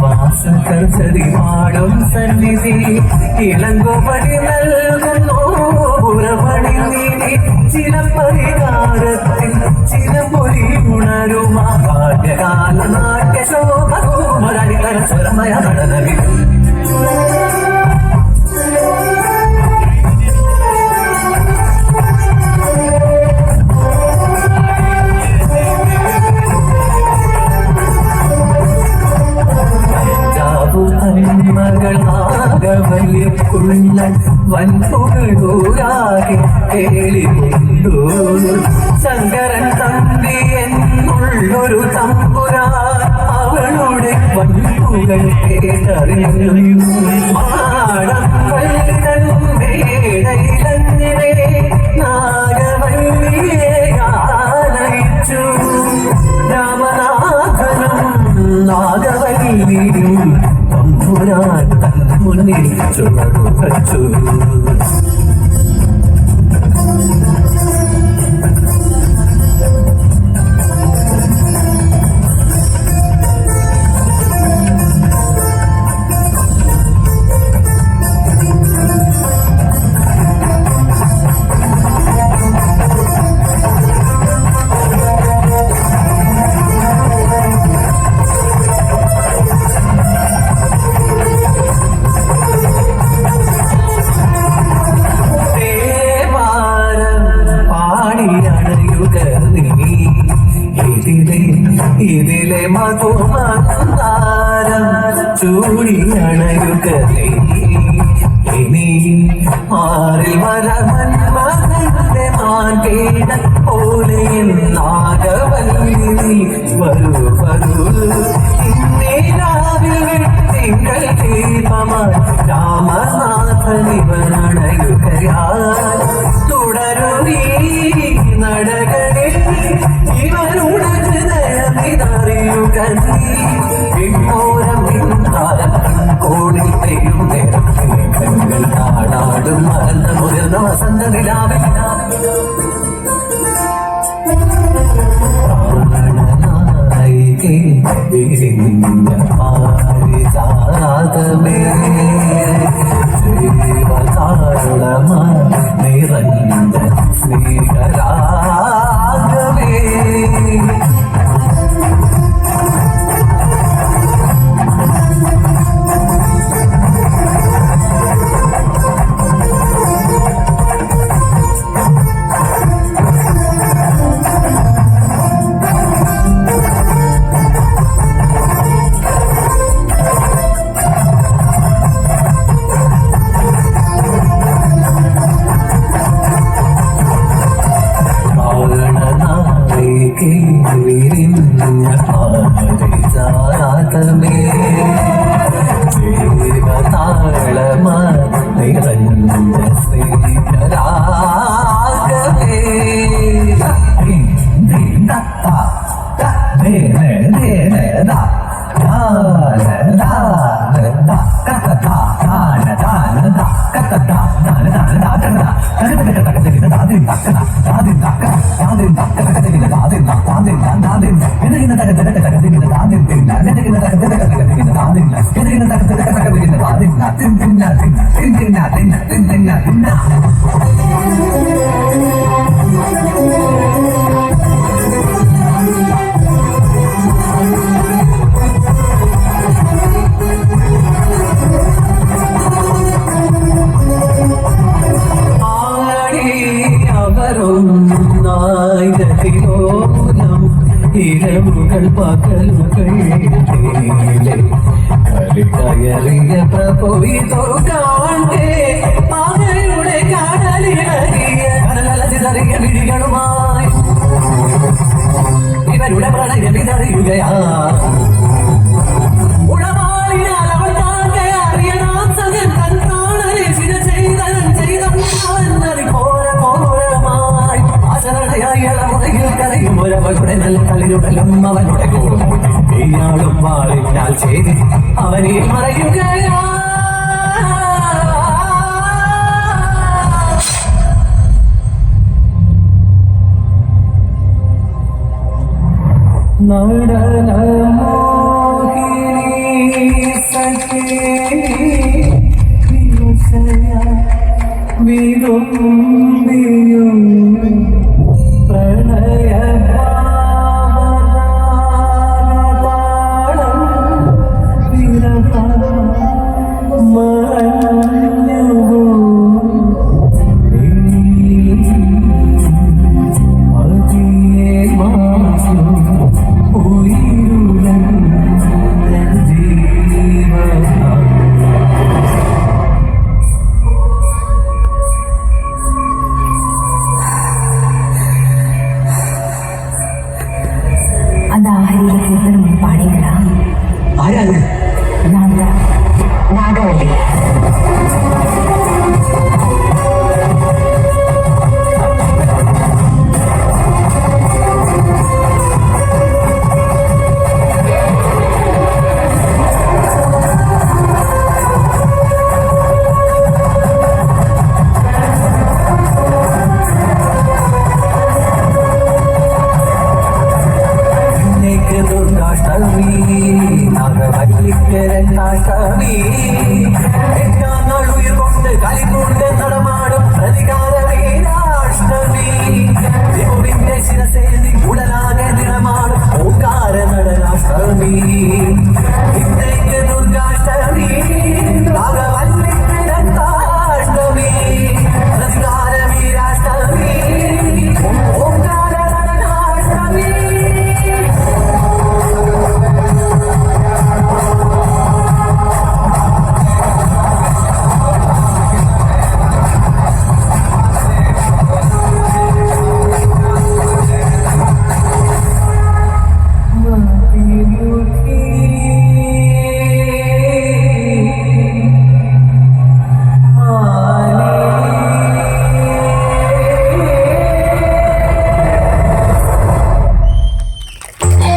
വാസകർച്ചതി പാടും സന്നിധി ഇളങ്കുപടി നൽകുന്നു പുറപടി നീതി ചില പരിഹാരത്തിൽ ചില പൊലി ഉണരുമാകാല നാട്യ ശോഭ സ്വരമയ നടനവിൽ വൻപുകളൂരാകെ കേളികൊണ്ടു ശങ്കരൻ തമ്പി എന്നുള്ളൊരു തമ്പുരാൻ അവളുടെ വൻപുകൾ കേട്ടറിഞ്ഞു മാടമ്പേടയിലങ്ങിനെ നാഗവല്ലിയെ ആനയിച്ചു രാമനാഥനും നാഗവല്ലിയും തമ്പുരാൻ മുന്നിൽ ചുവടുവച്ചു ഇതിലെ മധുമന്ദാരം ചൂടിയണയുകതേ ഇനി മാറിൽ വരമന്മകന്റെ മാൻകേട പോലെ നാഗവല്ലി വരൂ വരൂ ഇന്നേരാവിൽ തിങ്കൾ ദീപമായി രാമനാഥനിവനണയുകയാൽ തുടരുന്നീ നടകളിൽ ഇവരുടെ കോടിൽ തെയ്യും നേരങ്ങൾ നാടാടും മറന്ന മുതിർന്ന വസന്ത നിലാവിൽ പാരിജാതമേ നിറഞ്ഞ സ്നേഹരാഗമേ പാരിജാതമേ ജീവതാളമാ നിറഞ്ഞ സ്നേഹരാഗമേ ഇരവുകൾ പകലുകൾ കയറിയ പ്രഭുവിതോ കാണേ മകളുടെ കടലിറങ്ങിയ കടലലചിതറിയ വിഴികളുമായി ഇവരുടെ പ്രണയം ഇതറിയുകയാ ഉടവാളിനാൽ അവൾ താങ്കെ അറിയണം സകൻ തൻ പ്രാണനെ ചിര ചെയ്തറി ഘോരമായി ആചരണയായി ഇളമുറയിൽ കരയും ഒരവളുടെ നല്ല കളിയുടലും അവനുടെ ഇയാളും വാളിനാൽ ചെയ്ത് അവനെ മറയുകയാ നടനമോഹിനി സഖേ വിമസയ വിരും